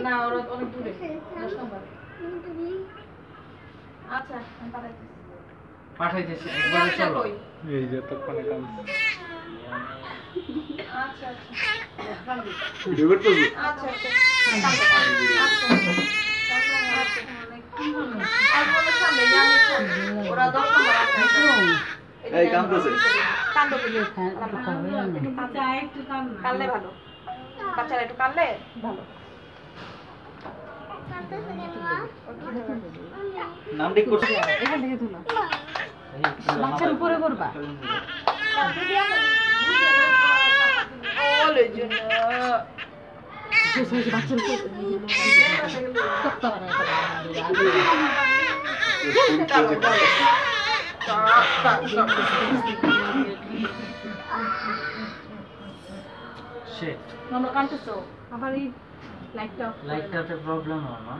না ওরা অনেক দূরে 10 নম্বর। আচ্ছা আমি পাঠাইতেছি একবারে চলো। এই যে তো কোনে কাম আচ্ছা আচ্ছা ভিডিও করতেছি। আচ্ছা আচ্ছা আর বলে সামনে আমি ওরা 10 নম্বর আছে এই কাম করছে কান্দ করে একটু কাঁচা একটু কানলে ভালো বাচ্চারা একটু কানলে ভালো নাম ঠিক করছি এখান থেকে তুলো বাচ্চার উপরে করবা ওলে জন্য বাচ্চার উপরে তক্তা বানায় শিট আমরা কানতেছো আবার এই লাইটটাতে প্রবলেম হয় না।